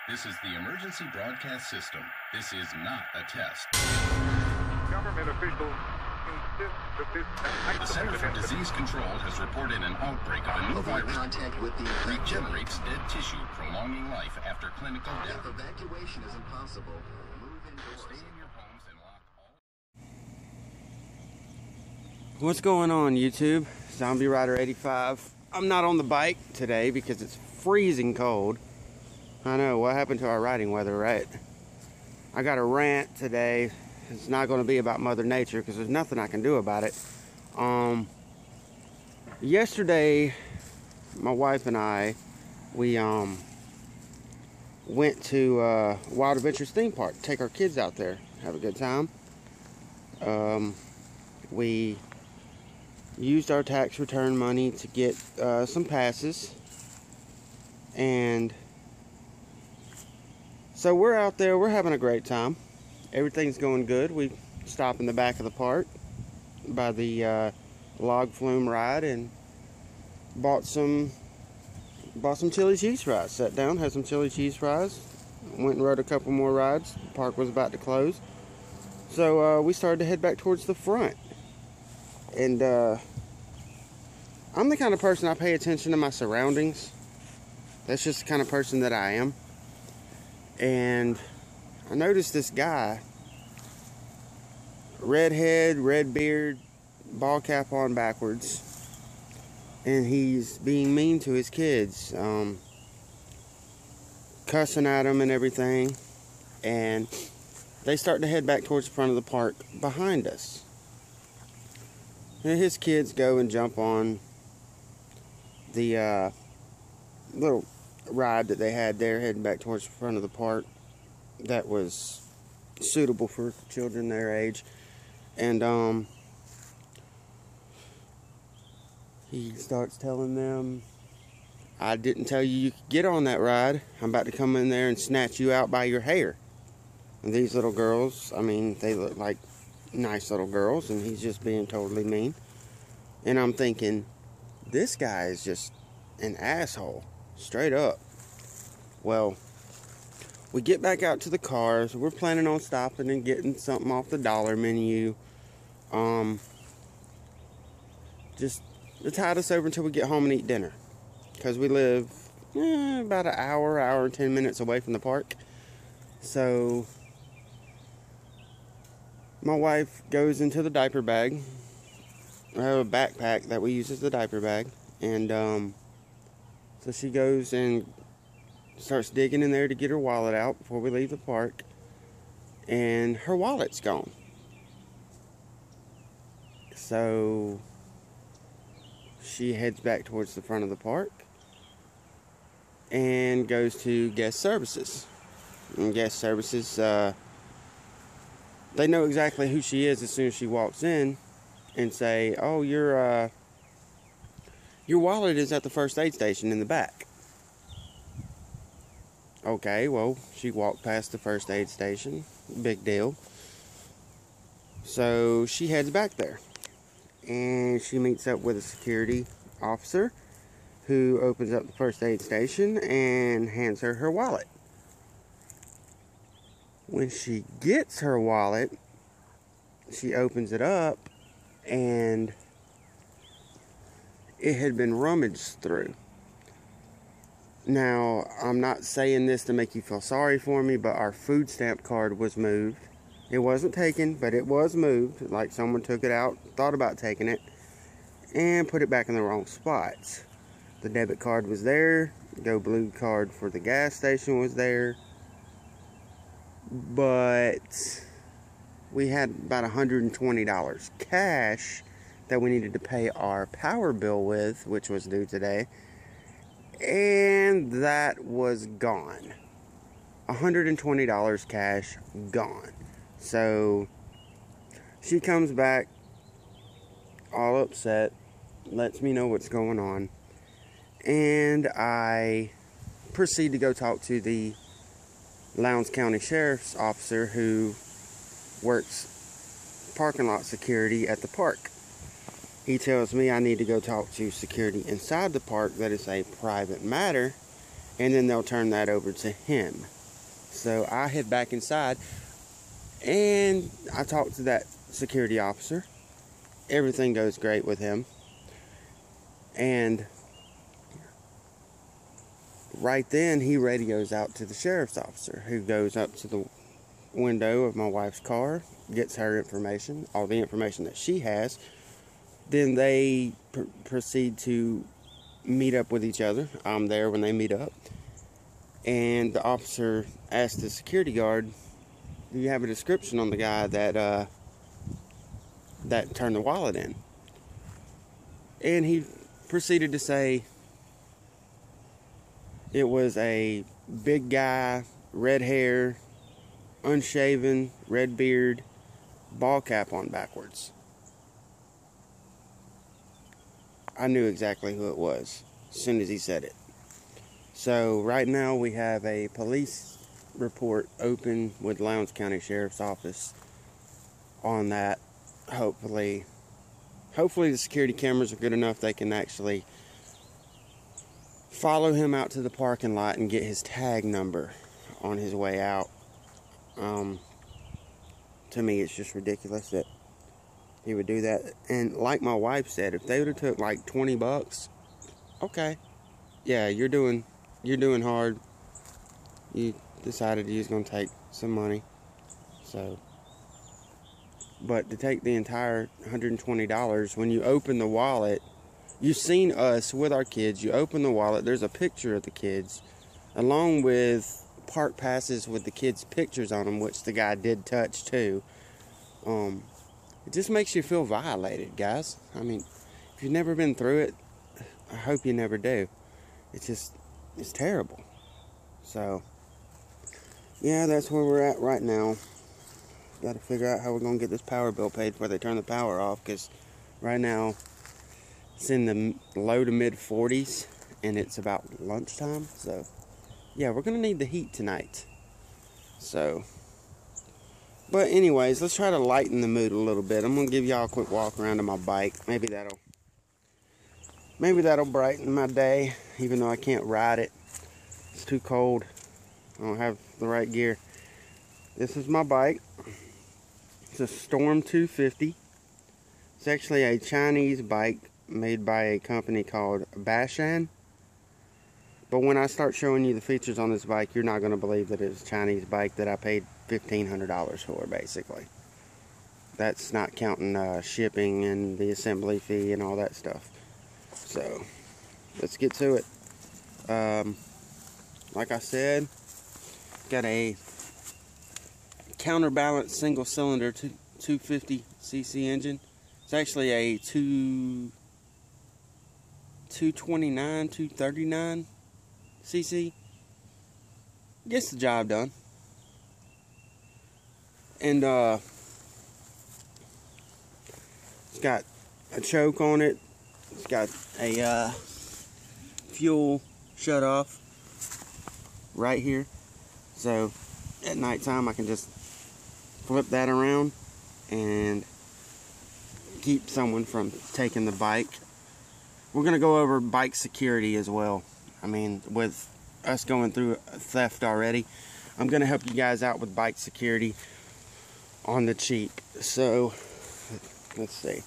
This is the emergency broadcast system. This is not a test. Government officials insist that this... The Center for Disease Control has reported an outbreak of a new virus regenerates dead tissue, prolonging life after clinical death. If evacuation is impossible, move indoors. Stay in your homes and lock all... What's going on, YouTube? Zombie Rider 85. I'm not on the bike today because it's freezing cold. I know, what happened to our riding weather, right? I got a rant today. It's not going to be about Mother Nature because there's nothing I can do about it. Yesterday, my wife and I, we went to Wild Adventures theme park. Take our kids out there, have a good time. We used our tax return money to get some passes, and so we're out there, we're having a great time. Everything's going good. We stopped in the back of the park by the log flume ride and bought some chili cheese fries. Sat down, had some chili cheese fries, went and rode a couple more rides. The park was about to close, so we started to head back towards the front. And I'm the kind of person, I pay attention to my surroundings. That's just the kind of person that I am. And I noticed this guy, red head, red beard, ball cap on backwards, and he's being mean to his kids, cussing at them and everything. And they start to head back towards the front of the park behind us. And his kids go and jump on the little ride that they had there, heading back towards the front of the park that was suitable for children their age. And he starts telling them, I didn't tell you could get on that ride. I'm about to come in there and snatch you out by your hair. And these little girls, I mean, they look like nice little girls, and he's just being totally mean. And I'm thinking, this guy is just an asshole, straight up. Well, we get back out to the cars. We're planning on stopping and getting something off the dollar menu. Just to tide us over until we get home and eat dinner, because we live about an hour and 10 minutes away from the park. So my wife goes into the diaper bag. I have a backpack that we use as the diaper bag, and so she goes and starts digging in there to get her wallet out before we leave the park, and her wallet's gone. So she heads back towards the front of the park and goes to guest services. And guest services, they know exactly who she is as soon as she walks in, and say, oh, your wallet is at the first aid station in the back. Okay, well, she walked past the first aid station. Big deal. So she heads back there, and she meets up with a security officer who opens up the first aid station and hands her her wallet. When she gets her wallet, she opens it up, and it had been rummaged through. Now, I'm not saying this to make you feel sorry for me, but our food stamp card was moved. It wasn't taken, but it was moved. Like someone took it out, thought about taking it, and put it back in the wrong spots. The debit card was there. The Go Blue card for the gas station was there. But we had about $120 cash that we needed to pay our power bill with, which was due today. And that was gone. $120 cash gone. So she comes back all upset, lets me know what's going on, and I proceed to go talk to the Lowndes County Sheriff's officer who works parking lot security at the park. He tells me I need to go talk to security inside the park, that it's a private matter, and then they'll turn that over to him. So I head back inside, and I talk to that security officer. Everything goes great with him. And right then, he radios out to the sheriff's officer, who goes up to the window of my wife's car, gets her information, all the information that she has. Then they proceed to meet up with each other. I'm there when they meet up. And the officer asked the security guard, do you have a description on the guy that turned the wallet in? And he proceeded to say it was a big guy, red hair, unshaven, red beard, ball cap on backwards. I knew exactly who it was as soon as he said it. So right now we have a police report open with Lowndes County Sheriff's Office on that. Hopefully the security cameras are good enough they can actually follow him out to the parking lot and get his tag number on his way out. To me, it's just ridiculous that he would do that. And like my wife said, if they would have took like $20, okay, yeah, you're doing hard. You decided you was going to take some money. So, but to take the entire $120, when you open the wallet, you've seen us with our kids, you open the wallet, there's a picture of the kids, along with park passes with the kids' pictures on them, which the guy did touch too. It just makes you feel violated, guys. I mean, if you've never been through it, I hope you never do. It's terrible. So, yeah, that's where we're at right now. Got to figure out how we're going to get this power bill paid before they turn the power off, because right now it's in the low to mid 40s and it's about lunchtime. So, yeah, we're going to need the heat tonight. So, but anyways, let's try to lighten the mood a little bit. I'm going to give y'all a quick walk around on my bike. Maybe that'll brighten my day, even though I can't ride it. It's too cold. I don't have the right gear. This is my bike. It's a Storm 250. It's actually a Chinese bike made by a company called Bashan. But when I start showing you the features on this bike, you're not going to believe that it's a Chinese bike that I paid $1,500 for, basically. That's not counting shipping and the assembly fee and all that stuff. So, let's get to it. Like I said, got a counterbalance single cylinder 250cc engine. It's actually a 229, 239 cc. Gets the job done. And it's got a choke on it. It's got a fuel shut off right here. So at nighttime I can just flip that around and keep someone from taking the bike. We're going to go over bike security as well. I mean, with us going through theft already, I'm going to help you guys out with bike security on the cheap. So, let's see.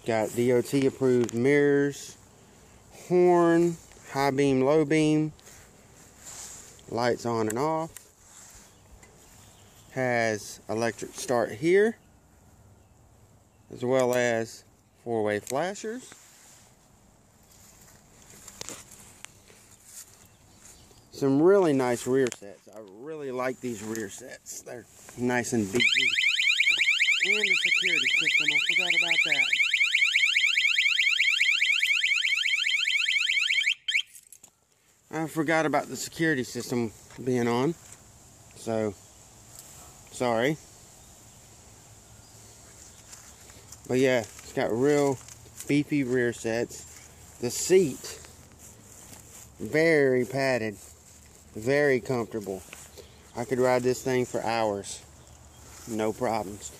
Got DOT approved mirrors, horn, high beam, low beam, lights on and off. Has electric start here, as well as four-way flashers. Some really nice rear sets. I really like these rear sets. They're nice and beefy. And the security system, I forgot about that. I forgot about the security system being on. So, sorry. But yeah, it's got real beefy rear sets. The seat, very padded. Very comfortable. I could ride this thing for hours. No problems.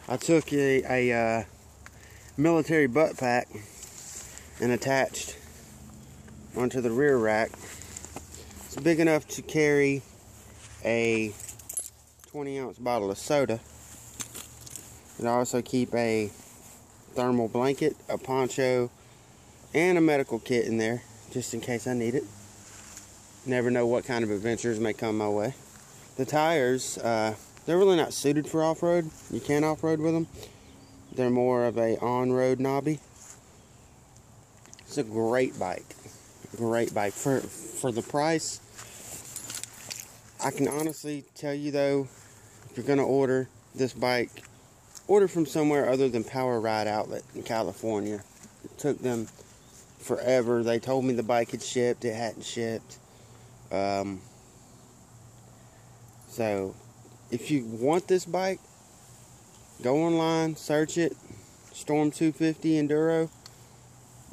I took a military butt pack and attached onto the rear rack. It's big enough to carry a 20-ounce bottle of soda. It'll also keep a thermal blanket, a poncho, and a medical kit in there, just in case I need it. Never know what kind of adventures may come my way. The tires, they're really not suited for off-road. You can off-road with them. They're more of a on-road knobby. It's a great bike. Great bike. For the price, I can honestly tell you though, if you're going to order this bike, order from somewhere other than Power Ride Outlet in California. It took them forever. They told me the bike had shipped. It hadn't shipped. So, if you want this bike, go online, search it, Storm 250 Enduro,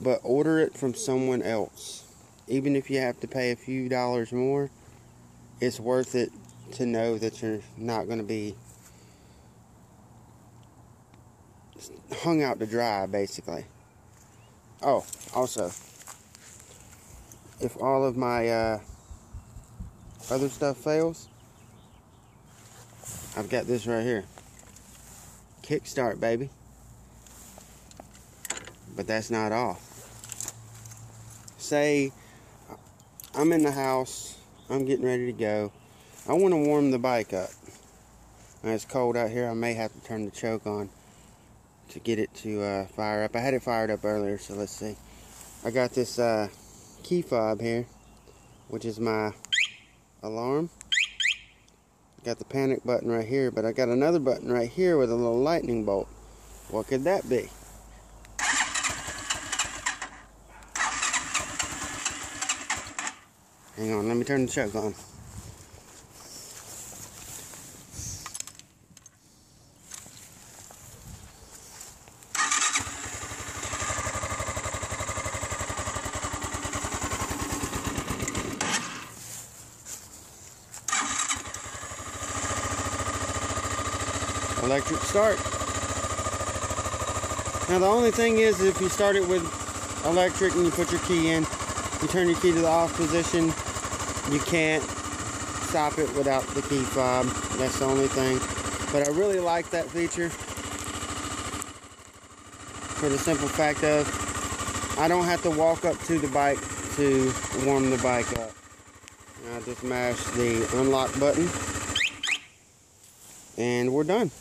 but order it from someone else. Even if you have to pay a few dollars more, it's worth it to know that you're not going to be hung out to dry, basically. Oh, also, if all of my other stuff fails, I've got this right here. Kickstart, baby. But that's not all. Say I'm in the house, I'm getting ready to go. I want to warm the bike up. When it's cold out here, I may have to turn the choke on to get it to fire up. I had it fired up earlier, so let's see. I got this key fob here, which is my alarm. I got the panic button right here, but I got another button right here with a little lightning bolt. What could that be? Hang on, let me turn the choke on. Electric start. Now the only thing is, if you start it with electric and you put your key in, you turn your key to the off position, you can't stop it without the key fob. That's the only thing. But I really like that feature for the simple fact of I don't have to walk up to the bike to warm the bike up. I just mash the unlock button and we're done.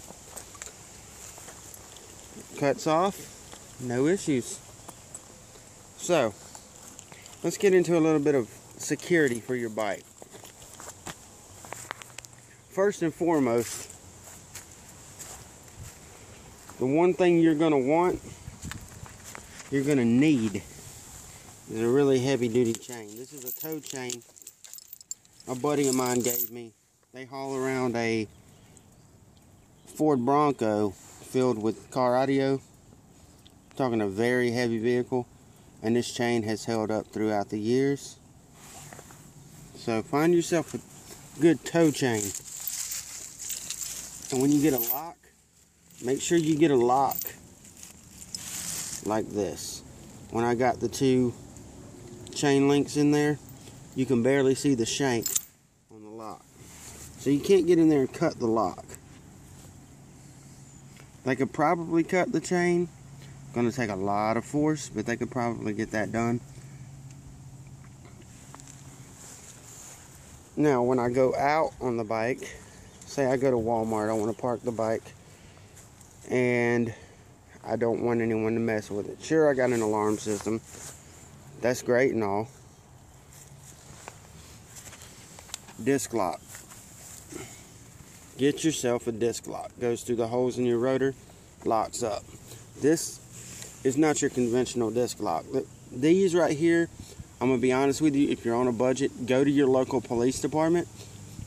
Cuts off, no issues. So, let's get into a little bit of security for your bike. First and foremost, the one thing you're going to want, you're going to need, is a really heavy duty chain. This is a tow chain a buddy of mine gave me. They haul around a Ford Bronco filled with car audio. I'm talking a very heavy vehicle, and this chain has held up throughout the years. So find yourself a good tow chain, and when you get a lock, make sure you get a lock like this. When I got the two chain links in there, you can barely see the shank on the lock, so you can't get in there and cut the lock. They could probably cut the chain. Gonna take a lot of force, but they could probably get that done. Now, when I go out on the bike, say I go to Walmart, I want to park the bike, and I don't want anyone to mess with it. Sure, I got an alarm system. That's great and all. Disc lock. Get yourself a disc lock. Goes through the holes in your rotor, locks up. This is not your conventional disc lock. These right here, I'm going to be honest with you, if you're on a budget, go to your local police department.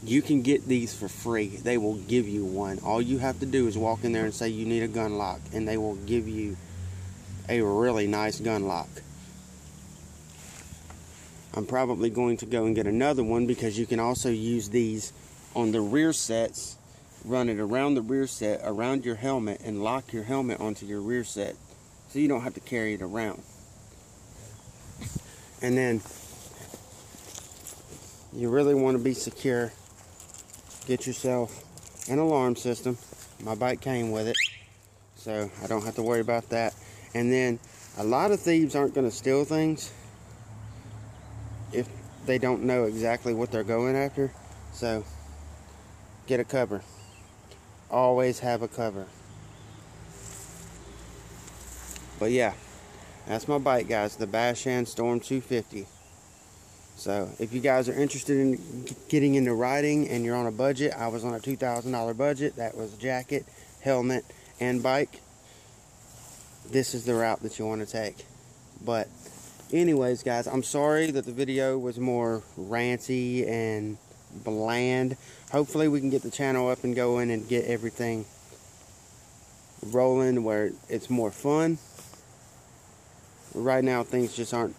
You can get these for free. They will give you one. All you have to do is walk in there and say you need a gun lock, and they will give you a really nice gun lock. I'm probably going to go and get another one, because you can also use these on the rear sets. Run it around the rear set, around your helmet, and lock your helmet onto your rear set, so you don't have to carry it around. And then you really want to be secure, get yourself an alarm system. My bike came with it, so I don't have to worry about that. And then a lot of thieves aren't going to steal things if they don't know exactly what they're going after. So get a cover. Always have a cover. But yeah, that's my bike, guys, the Bashan Storm 250. So if you guys are interested in getting into riding and you're on a budget, I was on a $2,000 budget. That was jacket, helmet, and bike. This is the route that you want to take. But anyways, guys, I'm sorry that the video was more ranty and bland. Hopefully we can get the channel up and going and get everything rolling where it's more fun. Right now things just aren't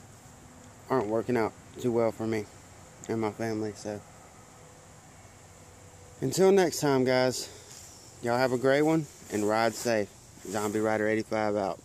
working out too well for me and my family. So until next time, guys, y'all have a great one and ride safe. Zombie Rider 85 out.